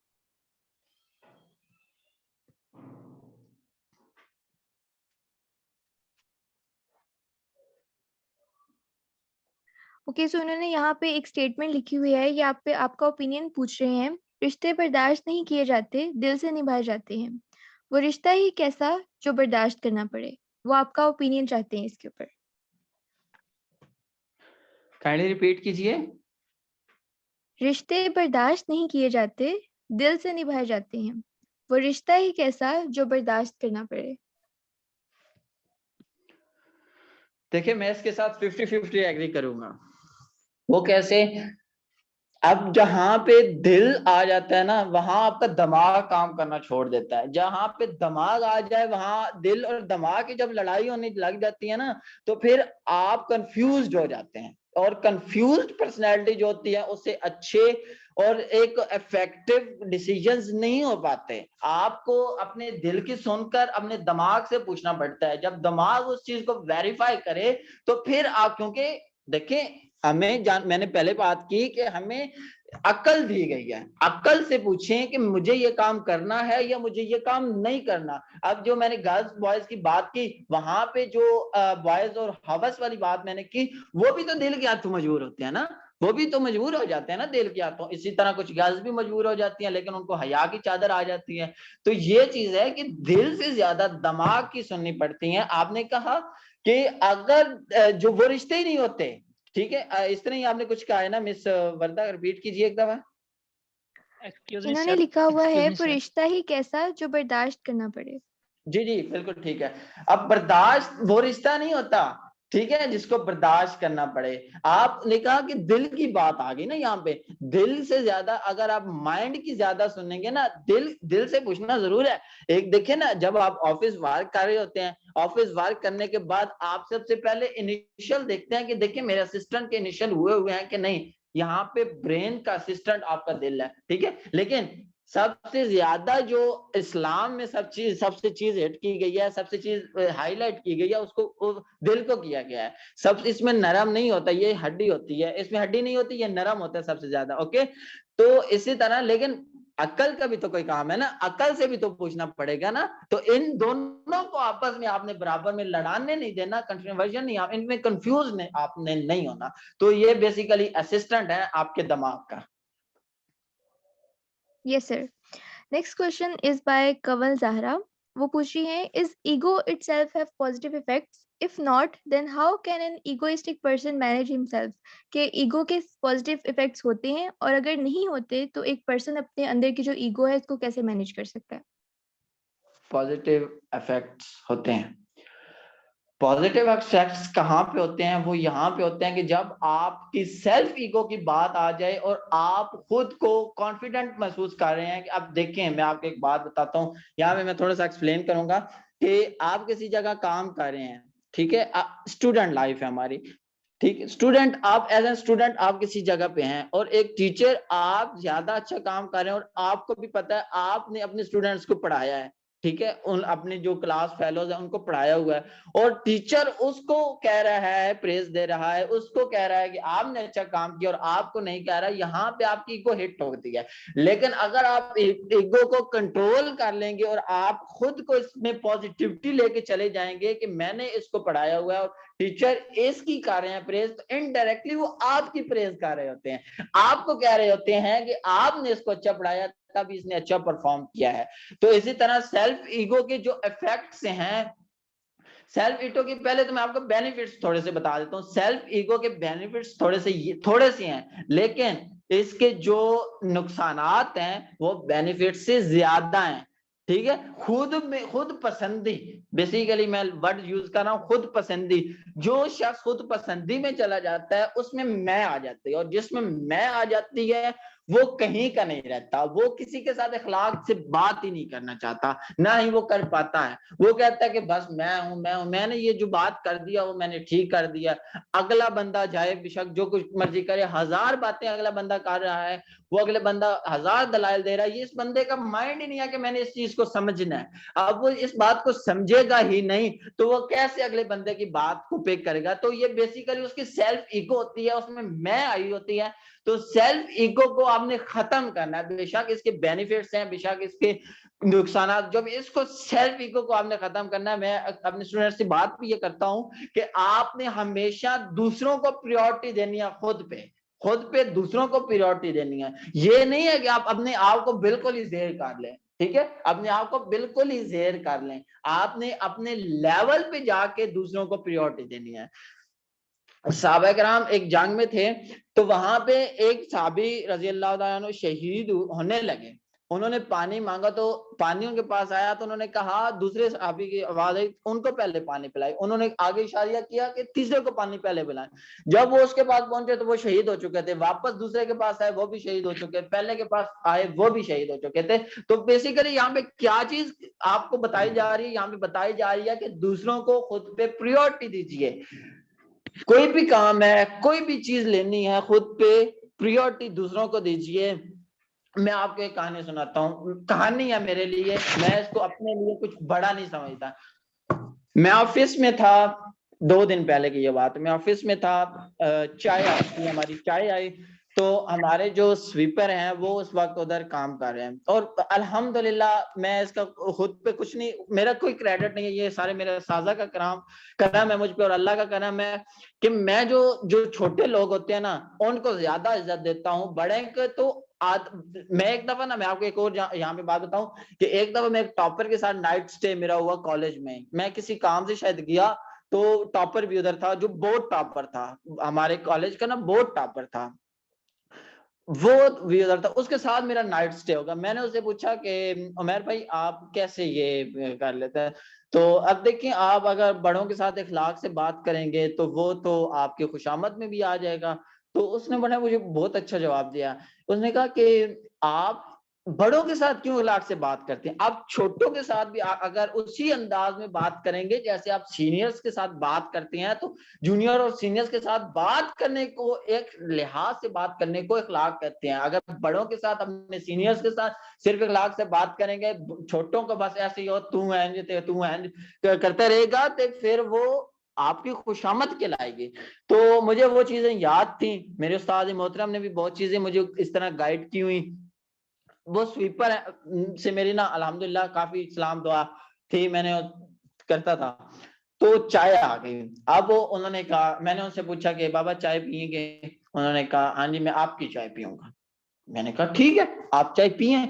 Speaker 2: ओके, सो इन्होंने यहाँ पे एक स्टेटमेंट लिखी हुई है, ये आप पे आपका ओपिनियन पूछ रहे हैं। रिश्ते बर्दाश्त नहीं किए जाते, दिल से निभाए जाते हैं। वो रिश्ता ही कैसा जो बर्दाश्त करना पड़े। वो आपका ओपिनियन चाहते हैं इसके ऊपर।
Speaker 1: काइंडली रिपीट कीजिए।
Speaker 2: रिश्ते बर्दाश्त नहीं किए जाते, दिल से निभाए जाते हैं। वो रिश्ता ही कैसा जो बर्दाश्त करना पड़े।
Speaker 1: देखिए मैं इसके साथ 50-50 एग्री करूंगा। वो कैसे? अब जहां पे दिल आ जाता है ना, वहां आपका दिमाग काम करना छोड़ देता है। जहां पे दिमाग आ जाए, वहां दिल और दिमाग की जब लड़ाई होने लग जाती है ना, तो फिर आप कंफ्यूज्ड हो जाते हैं। और कंफ्यूज्ड पर्सनैलिटी जो होती है, उससे अच्छे और एक इफेक्टिव डिसीजंस नहीं हो पाते। आपको अपने दिल की सुनकर अपने दिमाग से पूछना पड़ता है। जब दिमाग उस चीज को वेरीफाई करे, तो फिर आप, क्योंकि देखें, मैंने पहले बात की कि हमें अक्ल दी गई है। अक्ल से पूछें कि मुझे ये काम करना है या मुझे ये काम नहीं करना। अब जो मैंने गर्ल्स बॉयज की बात की, वहां पे जो बॉयज और हवस वाली बात मैंने की, वो भी तो दिल के हाथों मजबूर होते हैं ना। वो भी तो मजबूर हो जाते हैं ना दिल के हाथों। इसी तरह कुछ गर्ल्स भी मजबूर हो जाती हैं, लेकिन उनको हया की चादर आ जाती है। तो ये चीज है कि दिल से ज्यादा दिमाग की सुननी पड़ती है। आपने कहा कि अगर जो वो रिश्ते ही नहीं होते, ठीक है, इस तरह ही आपने कुछ कहा है ना मिस वर्दा, रिपीट कीजिए एक दफा।
Speaker 3: एक्सक्यूज मी
Speaker 2: इन्होंने
Speaker 3: सर,
Speaker 2: लिखा हुआ
Speaker 3: एक्सक्यूज
Speaker 2: है,
Speaker 3: मी
Speaker 2: वो
Speaker 3: सर।
Speaker 2: रिश्ता ही कैसा जो बर्दाश्त करना पड़े।
Speaker 1: जी जी बिल्कुल ठीक है। अब बर्दाश्त वो रिश्ता नहीं होता, ठीक है, जिसको बर्दाश्त करना पड़े। आपने कहा कि दिल की बात आ गई ना यहाँ पे। दिल से ज्यादा अगर आप माइंड की ज्यादा सुनेंगे ना, दिल से पूछना जरूर है। एक देखिए ना, जब आप ऑफिस वर्क कर रहे होते हैं, ऑफिस वर्क करने के बाद आप सबसे पहले इनिशियल देखते हैं कि देखिए मेरे असिस्टेंट के इनिशियल हुए हैं कि नहीं। यहाँ पे ब्रेन का असिस्टेंट आपका दिल है, ठीक है। लेकिन सबसे ज्यादा जो इस्लाम में सबसे चीज हिट की गई है, सबसे चीज हाईलाइट की गई है, उसको दिल को किया गया है। सब इसमें नरम नहीं होता, ये हड्डी होती है। इसमें हड्डी नहीं होती, ये नरम होता है सबसे ज्यादा। ओके, तो इसी तरह, लेकिन अक्ल का भी तो कोई काम है ना, अक्ल से भी तो पूछना पड़ेगा ना। तो इन दोनों को आपस में आपने बराबर में लड़ाने नहीं देना, कंफ्यूजन नहीं, आप इनमें कंफ्यूज नहीं, आपने नहीं होना। तो ये बेसिकली असिस्टेंट है आपके दिमाग का।
Speaker 2: Yes sir. Next question is by Kanwal Zahra. वो पूछ रही है, is ego itself have positive effects? If not, then how can an egoistic person manage himself? के ईगो के पॉजिटिव इफेक्ट्स होते हैं, और अगर नहीं होते तो एक पर्सन अपने अंदर की जो ईगो है इसको कैसे मैनेज कर सकता है?
Speaker 1: पॉजिटिव इफेक्ट्स होते हैं। पॉजिटिव इफेक्ट्स कहाँ पे होते हैं? वो यहाँ पे होते हैं कि जब आपकी सेल्फ ईगो की बात आ जाए और आप खुद को कॉन्फिडेंट महसूस कर रहे हैं। कि अब देखें, मैं आपको एक बात बताता हूँ, यहाँ पे मैं थोड़ा सा एक्सप्लेन करूंगा कि आप किसी जगह काम कर रहे हैं, ठीक है, स्टूडेंट लाइफ है हमारी, ठीक है। स्टूडेंट, आप एज ए स्टूडेंट आप किसी जगह पे हैं, और एक टीचर, आप ज्यादा अच्छा काम कर रहे हैं और आपको भी पता है आपने अपने स्टूडेंट्स को पढ़ाया है, ठीक है, उन अपने जो क्लास फेलोज है उनको पढ़ाया हुआ है, और टीचर उसको कह रहा है, प्रेज दे रहा है, उसको कह रहा है कि आपने अच्छा काम किया, और आपको नहीं कह रहा। यहाँ पे आपकी ईगो हिट होती है। लेकिन अगर आप ईगो को कंट्रोल कर लेंगे और आप खुद को इसमें पॉजिटिविटी लेके चले जाएंगे कि मैंने इसको पढ़ाया हुआ है और टीचर इसकी कर रहे हैं प्रेज, तो इनडायरेक्टली वो आपकी प्रेज कर रहे होते हैं, आपको कह रहे होते हैं कि आपने इसको अच्छा पढ़ाया, तब इसने अच्छा परफॉर्म किया है। तो इसी तरह सेल्फ ईगो के जो इफेक्ट्स हैं, सेल्फ ईगो की, पहले तो मैं आपको बेनिफिट्स थोड़े से बता देता हूँ। सेल्फ ईगो के बेनिफिट्स थोड़े से हैं, लेकिन इसके जो नुकसानात हैं वो बेनिफिट से ज्यादा हैं, ठीक है। खुद पसंदी, बेसिकली मैं वर्ड यूज कर रहा हूँ, खुद पसंदी। जो शख्स खुद पसंदी में चला जाता है, उसमें मैं आ जाती है, और जिसमें मैं आ जाती है वो कहीं का नहीं रहता। वो किसी के साथ अखलाक से बात ही नहीं करना चाहता, ना ही वो कर पाता है। वो कहता है कि बस मैं हूं, मैंने ये जो बात कर दिया वो मैंने ठीक कर दिया। अगला बंदा जाए बेशक जो कुछ मर्जी करे, 1000 बातें अगला बंदा कर रहा है, वो अगले बंदा 1000 दलाइल दे रहा है, ये इस बंदे का माइंड ही नहीं है कि मैंने इस चीज को समझना है। अब वो इस बात को समझेगा ही नहीं, तो वो कैसे अगले बंदे की बात को पिक करेगा? तो ये बेसिकली उसकी सेल्फ ईगो होती है, उसमें मैं आई होती है। तो सेल्फ ईगो को आपने खत्म करना है। बेशक इसके बेनिफिट्स हैं, बेशक इसके नुकसान, जब इसको सेल्फ ईगो को आपने खत्म करना है। मैं अपने स्टूडेंट से बात भी ये करता हूँ कि आपने हमेशा दूसरों को प्रायोरिटी देनी है, खुद पे दूसरों को प्रायोरिटी देनी है। ये नहीं है कि आप अपने आप को बिल्कुल ही ज़ेर कर लें, ठीक है, अपने आप को बिल्कुल ही ज़ेर कर लें। आपने अपने लेवल पे जाके दूसरों को प्रायोरिटी देनी है। सहाबा किराम एक जंग में थे, तो वहां पे एक सहाबी रजी अल्लाह तआला अन्हु शहीद होने लगे। उन्होंने पानी मांगा तो पानी उनके पास आया, तो उन्होंने कहा, दूसरे सहाबी की आवाज आई, उनको पहले पानी पिलाई। उन्होंने आगे इशारा किया कि तीसरे को पानी पहले पिलाएं। जब वो उसके पास पहुंचे तो वो शहीद हो चुके थे। वापस दूसरे के पास आए, वो भी शहीद हो चुके, पहले के पास आए, वो भी शहीद हो चुके थे। तो बेसिकली यहाँ पे क्या चीज आपको बताई जा रही है, यहाँ पे बताई जा रही है कि दूसरों को खुद पे प्रायोरिटी दीजिए। कोई भी काम है, कोई भी चीज लेनी है, खुद पे प्रायोरिटी दूसरों को दीजिए। मैं आपको एक कहानी सुनाता हूँ, कहानी है मेरे लिए, मैं इसको अपने लिए कुछ बड़ा नहीं समझता। मैं ऑफिस में था, 2 दिन पहले की ये बात, मैं ऑफिस में था, चाय आई थी, हमारी चाय आई, तो हमारे जो स्वीपर हैं वो उस वक्त उधर काम कर रहे हैं। और अल्हम्दुलिल्लाह, मैं इसका खुद पे कुछ नहीं, मेरा कोई क्रेडिट नहीं है, ये सारे मेरे साजा का करम है मुझ पे, और अल्लाह का करम है कि मैं जो छोटे लोग होते हैं ना, उनको ज्यादा इज्जत देता हूँ। बड़े के तो मैं एक दफा ना, मैं आपको एक और यहाँ पे बात बताऊं कि एक दफा मैं एक टॉपर के साथ नाइट स्टे मेरा हुआ कॉलेज में। मैं किसी काम से शायद गया, तो टॉपर भी उधर था, जो बोर्ड टॉपर था हमारे कॉलेज का ना, बोर्ड टॉपर था, वो भी उधर था। उसके साथ मेरा नाइट स्टे होगा। मैंने उससे पूछा कि उमर भाई आप कैसे ये कर लेते हैं? तो अब देखिए, आप अगर बड़ों के साथ इखलाक से बात करेंगे तो वो तो आपके खुशामद में भी आ जाएगा। तो उसने बड़ा मुझे बहुत अच्छा जवाब दिया। उसने कहा कि आप बड़ों के साथ क्यों इखलाक से बात करते हैं, आप छोटों के साथ भी अगर उसी अंदाज में बात करेंगे जैसे आप सीनियर्स के साथ बात करते हैं, तो जूनियर और सीनियर्स के साथ बात करने को, एक लिहाज से बात करने को इखलाक कहते हैं। अगर बड़ों के साथ, अपने सीनियर्स के साथ सिर्फ इखलाक से बात करेंगे, छोटों को बस ऐसे ही हो, तू है करते रहेगा, तो फिर वो आपकी खुशामद के लाएगी। तो मुझे वो चीजें याद थी, मेरे उस्ताद मोहतरम ने भी बहुत चीजें मुझे इस तरह गाइड की हुई। वो स्वीपर से मेरी ना अल्हम्दुलिल्लाह काफी सलाम दुआ थी, मैंने करता था। तो चाय आ गई। अब उन्होंने कहा, मैंने उनसे पूछा कि बाबा चाय पिएंगे? उन्होंने कहा हाँ जी, मैं आपकी चाय पीऊंगा। मैंने कहा ठीक है, आप चाय पिए।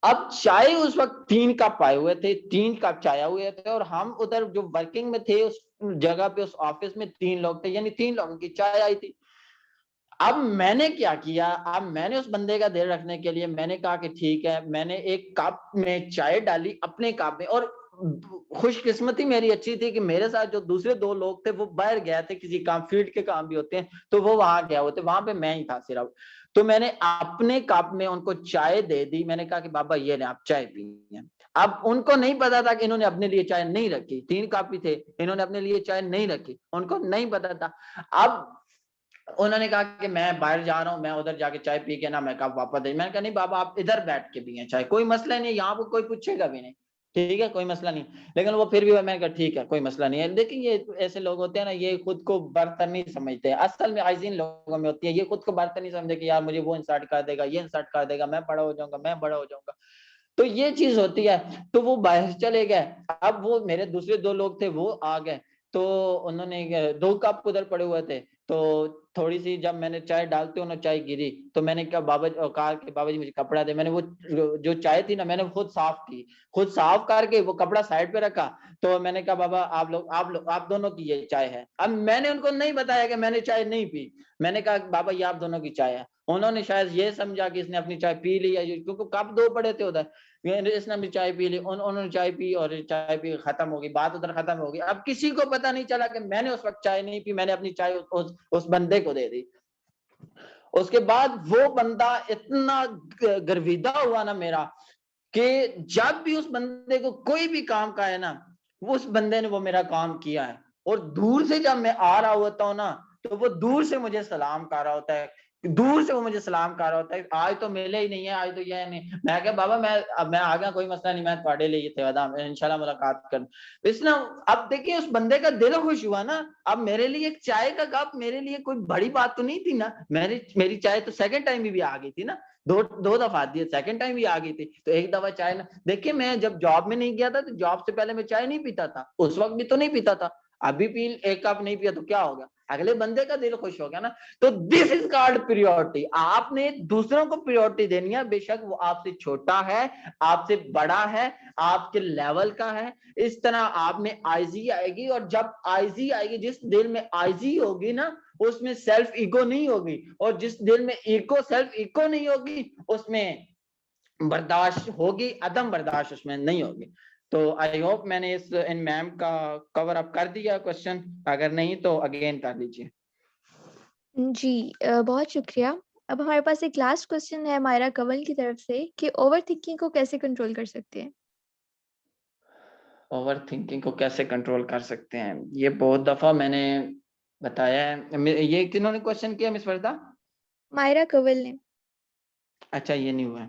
Speaker 1: अब चाय उस वक्त 3 कप आए हुए थे, 3 कप चाय हुए थे, और हम उधर जो वर्किंग में थे, उस जगह पे, उस ऑफिस में 3 लोग थे, यानी 3 लोगों की चाय आई थी। अब मैंने क्या किया, अब मैंने उस बंदे का दिल रखने के लिए मैंने कहा कि ठीक है, मैंने एक कप में चाय डाली अपने कप में। और खुशकिस्मती मेरी अच्छी थी कि मेरे साथ जो दूसरे 2 लोग थे वो बाहर गए थे, किसी काम, फील्ड के काम भी होते हैं, तो वो वहां गया हुए थे, वहां पे मैं ही था सिर्फ। तो मैंने अपने कप में उनको चाय दे दी। मैंने कहा कि बाबा ये ले, आप चाय पिए। अब उनको नहीं पता था कि इन्होंने अपने लिए चाय नहीं रखी, 3 कप ही थे, इन्होंने अपने लिए चाय नहीं रखी, उनको नहीं पता था। अब उन्होंने कहा कि मैं बाहर जा रहा हूँ, मैं उधर जाके चाय पी के ना मैं कब वापस आई। मैंने कहा नहीं बाबा, आप इधर बैठ के पिए चाय, कोई मसला नहीं, यहाँ पर कोई पूछेगा भी नहीं, ठीक है, कोई मसला नहीं। लेकिन वो फिर भी, मैंने कहा ठीक है, कोई मसला नहीं है। लेकिन ये ऐसे लोग होते हैं ना, ये खुद को बर्तन नहीं समझते, असल में आइजीन लोगों में होती है, ये खुद को बर्तन नहीं समझते कि यार मुझे वो इंसर्ट कर देगा, ये इंसर्ट कर देगा, मैं बड़ा हो जाऊंगा, मैं बड़ा हो जाऊंगा। तो ये चीज होती है। तो वो बाहर चले गए। अब वो मेरे दूसरे 2 लोग थे, वो आ गए। तो उन्होंने 2 कप उधर पड़े हुए थे, तो थोड़ी सी जब मैंने चाय डालते उन्होंने चाय गिरी, तो मैंने कहा कहा कि बाबा जी मुझे कपड़ा दे। मैंने वो जो चाय थी ना, मैंने खुद साफ की, खुद साफ करके वो कपड़ा साइड पे रखा। तो मैंने कहा बाबा आप दोनों की ये चाय है। अब मैंने उनको नहीं बताया कि मैंने चाय नहीं पी। मैंने कहा बाबा ये आप दोनों की चाय है। उन्होंने शायद ये समझा कि इसने अपनी चाय पी ली है, क्योंकि कप 2 पड़े थे उधर, इसने भी चाय पी ली, उन्होंने चाय पी, और चाय पी खत्म हो गई, बात उधर खत्म हो गई। अब किसी को पता नहीं चला कि मैंने उस वक्त चाय नहीं पी, मैंने अपनी चाय उस बंदे को दे दी। उसके बाद वो बंदा इतना गर्विदा हुआ ना मेरा, कि जब भी उस बंदे को कोई भी काम का है ना, वो उस बंदे ने वो मेरा काम किया है। और दूर से जब मैं आ रहा होता हूँ ना, तो वो दूर से मुझे सलाम कर रहा होता है दूर से वो मुझे सलाम कर रहा होता है, आज तो मिले ही नहीं है, आज तो ये नहीं। मैं कहा बाबा मैं आ गया, कोई मसला नहीं, मैं थोड़े लिए थे वादा, इंशाल्लाह मुलाकात कर। इसलिए अब देखिए उस बंदे का दिल खुश हुआ ना। अब मेरे लिए एक चाय का कप मेरे लिए कोई बड़ी बात तो नहीं थी ना, मेरी चाय तो सेकंड टाइम भी आ गई थी ना, दो दफा दी, सेकंड टाइम भी आ गई थी, तो एक दफा चाय ना। देखिए मैं जब जॉब में नहीं गया था तो जॉब से पहले मैं चाय नहीं पीता था, उस वक्त भी तो नहीं पीता था, अभी पी एक कप नहीं पिया तो क्या हो गया, अगले बंदे का दिल खुश हो गया ना। तो दिस इज कॉल्ड प्रियोरिटी। आपने दूसरों को प्रियोरिटी देनी है, बेशक वो आपसे छोटा है, आपसे बड़ा है, आपके लेवल का है। इस तरह आप में आईजी आएगी, और जब आईजी आएगी, जिस दिल में आईजी होगी ना उसमें सेल्फ ईगो नहीं होगी, और जिस दिल में ईगो सेल्फ ईगो नहीं होगी उसमें बर्दाश्त होगी, अदम बर्दाश्त उसमें नहीं होगी। तो आई होप मैंने इस इन मैम का कवर अप कर दिया क्वेश्चन, अगर नहीं तो अगेन कर लीजिए।
Speaker 2: जी बहुत शुक्रिया। अब हमारे पास एक लास्ट क्वेश्चन है मायरा कंवल की तरफ से कि ओवर थिंकिंग को कैसे कंट्रोल कर सकते हैं?
Speaker 1: ओवर थिंकिंग को कैसे कंट्रोल कर सकते हैं, ये बहुत दफा मैंने बताया है। ये किन्होंने क्वेश्चन किया मिस वर्दा?
Speaker 2: मायरा कंवल ने।
Speaker 1: अच्छा ये नहीं हुआ।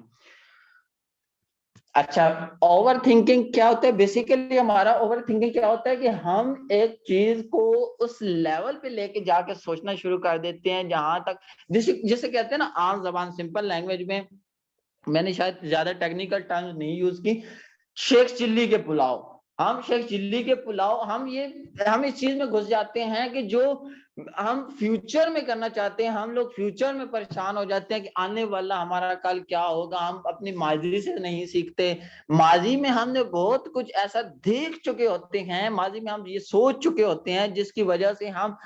Speaker 1: अच्छा, ओवर थिंकिंग क्या होता है? बेसिकली हमारा ओवर थिंकिंग क्या होता है कि हम एक चीज को उस लेवल पे लेके जाके सोचना शुरू कर देते हैं जहां तक, जिसे कहते हैं ना आम जबान सिंपल लैंग्वेज में, मैंने शायद ज्यादा टेक्निकल टर्म्स नहीं यूज की, शेख चिल्ली के पुलाव। हम शेख चिल्ली के पुलाव, हम इस चीज में घुस जाते हैं कि जो हम फ्यूचर में करना चाहते हैं, हम लोग फ्यूचर में परेशान हो जाते हैं कि आने वाला हमारा कल क्या होगा। हम अपनी माजी से नहीं सीखते, माजी में हमने बहुत कुछ ऐसा देख चुके होते हैं, माजी में हम ये सोच चुके होते हैं जिसकी वजह से हम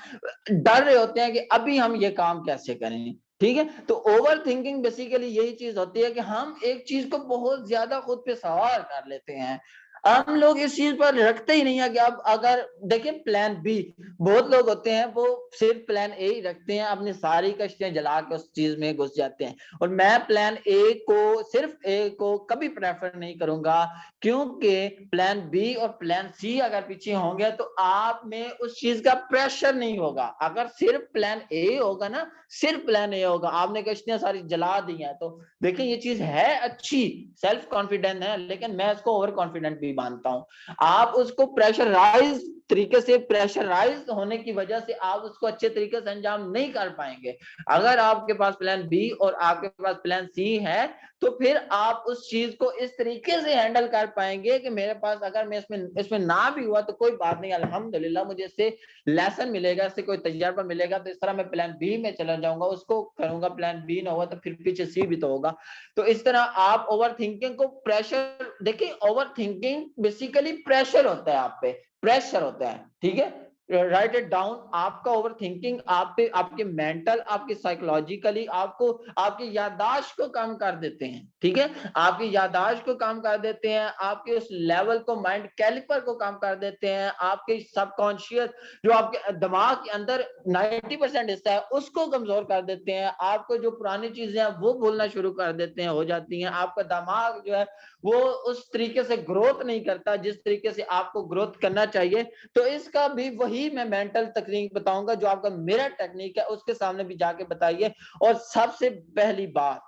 Speaker 1: डर रहे होते हैं कि अभी हम ये काम कैसे करें। ठीक है, तो ओवर थिंकिंग बेसिकली यही चीज होती है कि हम एक चीज को बहुत ज्यादा खुद पे सवार कर लेते हैं। हम लोग इस चीज पर रखते ही नहीं है कि अब अगर देखिए प्लान बी, बहुत लोग होते हैं वो सिर्फ प्लान ए ही रखते हैं, अपनी सारी कश्तियां जला के उस चीज में घुस जाते हैं। और मैं प्लान ए को, सिर्फ ए को कभी प्रेफर नहीं करूंगा, क्योंकि प्लान बी और प्लान सी अगर पीछे होंगे तो आप में उस चीज का प्रेशर नहीं होगा। अगर सिर्फ प्लान ए होगा ना, सिर्फ प्लान ए होगा, आपने कश्तियां सारी जला दी हैं, तो देखिए ये चीज है अच्छी, सेल्फ कॉन्फिडेंस है, लेकिन मैं इसको ओवर कॉन्फिडेंट भी मानता हूं। आप उसको प्रेशराइज तरीके से, प्रेशराइज होने की वजह से आप उसको अच्छे तरीके से अंजाम नहीं कर पाएंगे। अगर आपके पास प्लान बी और आपके पास प्लान सी है तो फिर आप उस चीज को इस तरीके से हैंडल कर पाएंगे कि मेरे पास अगर मैं इसमें ना भी हुआ तो कोई बात नहीं, अल्हम्दुलिल्लाह मुझे इससे लेसन मिलेगा, इससे कोई तजुर्बा मिलेगा, तो इस तरह मैं प्लान बी में चला जाऊंगा, उसको करूंगा, प्लान बी ना हुआ तो फिर पीछे सी भी तो होगा। तो इस तरह आप ओवर थिंकिंग को प्रेशर, देखिए ओवर थिंकिंग बेसिकली प्रेशर होता है, आप पे प्रेशर होता है। ठीक है, राइट इट डाउन। आपका ओवर थिंकिंग आप पे, आपके मेंटल, आपके साइकोलॉजिकली आपको, आपकी याददाश्त को कम कर देते हैं। ठीक है, आपकी याददाश्त को कम कर देते हैं, आपके उस लेवल को, माइंड कैलिपर को कम कर देते हैं, आपके सबकॉन्शियस जो आपके दिमाग के अंदर 90% हिस्सा है उसको कमजोर कर देते हैं। आपको जो पुरानी चीजें हैं वो भूलना शुरू कर देते हैं, हो जाती हैं। आपका दिमाग जो है वो उस तरीके से ग्रोथ नहीं करता जिस तरीके से आपको ग्रोथ करना चाहिए। तो इसका भी वही मैं मेंटल टेक्निक बताऊंगा जो आपका मिरर टेक्निक है, उसके सामने भी जाके बताइए। और सबसे पहली बात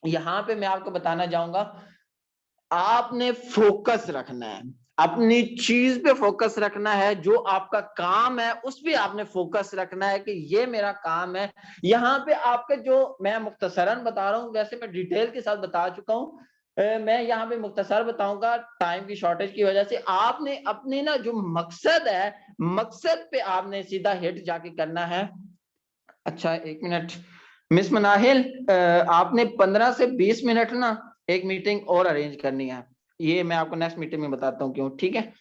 Speaker 1: यहां पे मैं आपको बताना चाहूंगा, आपने फोकस रखना है, अपनी चीज पे फोकस रखना है, जो आपका काम है उस पे आपने फोकस रखना है कि ये मेरा काम है। यहाँ पे आपके जो, मैं मुख्तसरन बता रहा हूँ, वैसे मैं डिटेल के साथ बता चुका हूँ, मैं यहाँ पे मुख्तसर बताऊंगा टाइम की शॉर्टेज की वजह से। आपने अपने ना जो मकसद है, मकसद पे आपने सीधा हिट जाके करना है। अच्छा एक मिनट मिस मनाहिल, आपने 15 से 20 मिनट ना एक मीटिंग और अरेंज करनी है, ये मैं आपको नेक्स्ट मीटिंग में बताता हूँ क्यों। ठीक है,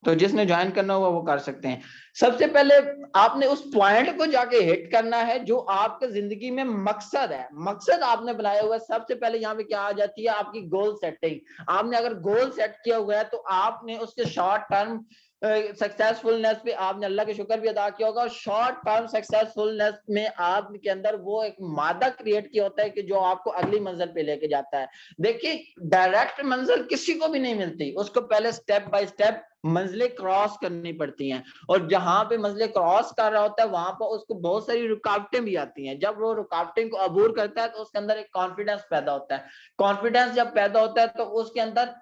Speaker 1: तो जिसने ज्वाइन करना हुआ वो कर सकते हैं। सबसे पहले आपने उस पॉइंट को जाके हिट करना है जो आपके जिंदगी में मकसद है, मकसद आपने बनाया हुआ है। सबसे पहले यहाँ पे क्या आ जाती है, आपकी गोल सेटिंग। आपने अगर गोल सेट किया हुआ है तो आपने उसके शॉर्ट टर्म सक्सेसफुलनेस पे आपने अल्लाह का शुक्र भी अदा किया होगा, और शॉर्ट टर्म सक्सेसफुलनेस में आपके अंदर वो एक मादा क्रिएट किया होता है कि जो आपको अगली मंजिल पे लेके जाता है। देखिए डायरेक्ट मंजिल किसी को भी नहीं मिलती, उसको पहले स्टेप बाय स्टेप मंजिलें क्रॉस करनी पड़ती हैं, और जहां पे मंजिलें क्रॉस कर रहा होता है वहां पर उसको बहुत सारी रुकावटें भी आती हैं। जब वो रुकावटें को अबूर करता है तो उसके अंदर एक कॉन्फिडेंस पैदा होता है। कॉन्फिडेंस जब पैदा होता है तो उसके अंदर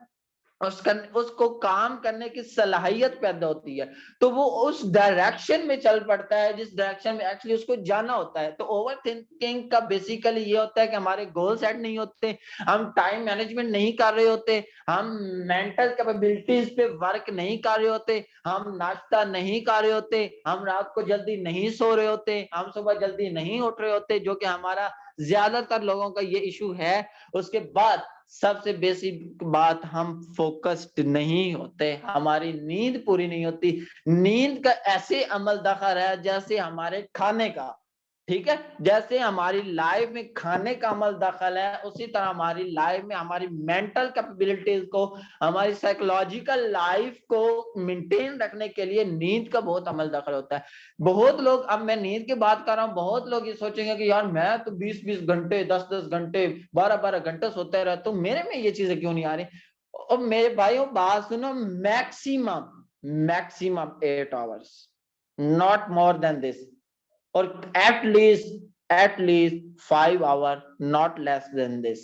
Speaker 1: उसको काम करने की सलाहियत पैदा होती है, तो वो उस डायरेक्शन में चल पड़ता है जिस डायरेक्शन में एक्चुअली उसको जाना होता है। तो ओवर थिंकिंग का बेसिकली ये होता है कि हमारे गोल सेट नहीं होते, हम टाइम मैनेजमेंट नहीं कर रहे होते, हम मेंटल कैपेबिलिटीज पे वर्क नहीं कर रहे होते, हम नाश्ता नहीं कर रहे होते, हम रात को जल्दी नहीं सो रहे होते, हम सुबह जल्दी नहीं उठ रहे होते, जो कि हमारा ज्यादातर लोगों का ये इशू है। उसके बाद सबसे बेसिक बात, हम फोकस्ड नहीं होते, हमारी नींद पूरी नहीं होती। नींद का ऐसे अमल दखल है जैसे हमारे खाने का, ठीक है, जैसे हमारी लाइफ में खाने का अमल दखल है, उसी तरह हमारी लाइफ में हमारी मेंटल कैपेबिलिटीज को, हमारी साइकोलॉजिकल लाइफ को मेंटेन रखने के लिए नींद का बहुत अमल दखल होता है। बहुत लोग, अब मैं नींद की बात कर रहा हूँ, बहुत लोग ये सोचेंगे कि यार मैं तो 20-20 घंटे, 10-10 घंटे, 12-12 घंटे सोते रहता हूँ, मेरे में ये चीजें क्यों नहीं आ रही। और मेरे भाइयों बात सुनो, maximum 8 hours, not more than this, और at least 5 hour, not less than this.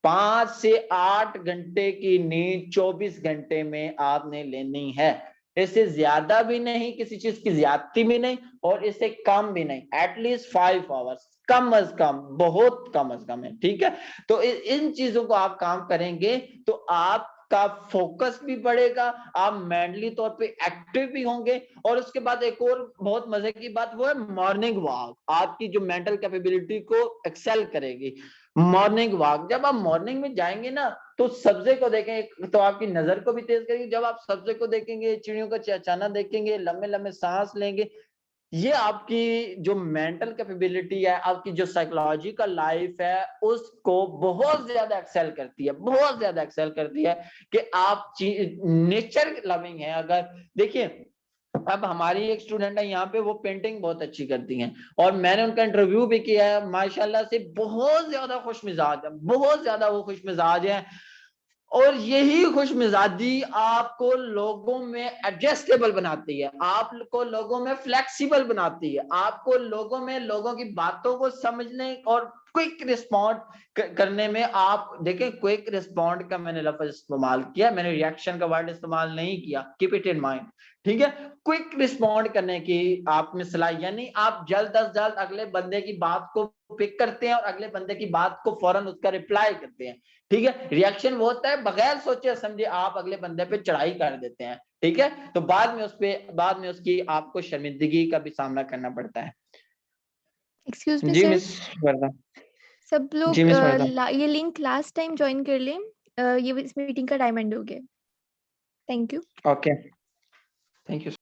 Speaker 1: 5 से 8 घंटे की नींद 24 घंटे में आपने लेनी है। इससे ज्यादा भी नहीं, किसी चीज की ज्यादती भी नहीं, और इससे कम भी नहीं, एटलीस्ट 5 आवर्स, कम अज कम, बहुत कम अज कम है, ठीक है। तो इन चीजों को आप काम करेंगे तो आपका फोकस भी बढ़ेगा, आप मेंटली तौर पे एक्टिव भी होंगे। और उसके बाद एक और बहुत मजे की बात, वो है मॉर्निंग वॉक, आपकी जो मेंटल कैपेबिलिटी को एक्सेल करेगी। मॉर्निंग वॉक, जब आप मॉर्निंग में जाएंगे ना तो सब्जे को देखेंगे तो आपकी नजर को भी तेज करेगी। जब आप सब्जे को देखेंगे, चिड़ियों का चहचहाना देखेंगे, लंबे लंबे सांस लेंगे, ये आपकी जो मेंटल कैपेबिलिटी है, आपकी जो साइकोलॉजिकल लाइफ है, उसको बहुत ज्यादा एक्सेल करती है, बहुत ज्यादा एक्सेल करती है कि आप नेचर लविंग है। अगर देखिए, अब हमारी एक स्टूडेंट है यहाँ पे, वो पेंटिंग बहुत अच्छी करती हैं, और मैंने उनका इंटरव्यू भी किया है, माशाल्लाह से बहुत ज्यादा खुश मिजाज है, बहुत ज्यादा वो खुश मिजाज है। और यही खुश मिजाजी आपको लोगों में एडजस्टेबल बनाती है, आपको लोगों में फ्लेक्सिबल बनाती है, आपको लोगों में लोगों की बातों को समझने और क्विक रिस्पॉन्ड करने में। आप देखें, क्विक रिस्पॉन्ड का मैंने लफ्ज इस्तेमाल किया, मैंने रिएक्शन का वर्ड इस्तेमाल नहीं किया, कीप इट इन माइंड, ठीक है। क्विक रिस्पॉन्ड करने की आप में सलाह, यानी आप जल्द अज जल्द अगले बंदे की बात को पिक करते हैं और अगले बंदे की बात को फौरन उसका रिप्लाई करते हैं, ठीक है। रिएक्शन वो होता है बगैर सोचे समझे आप अगले बंदे पे चढ़ाई कर देते हैं, ठीक है, तो बाद में उसकी आपको शर्मिंदगी का भी सामना करना पड़ता है।
Speaker 2: एक्सक्यूज मी
Speaker 1: जी
Speaker 2: सर,
Speaker 1: मिस वर्दा।
Speaker 2: सब लोग
Speaker 1: जी मिस वर्दा।
Speaker 2: ये लिंक लास्ट टाइम ज्वाइन कर लें, ये इस मीटिंग का टाइम एंड हो गया। Thank you.
Speaker 1: Okay, thank you.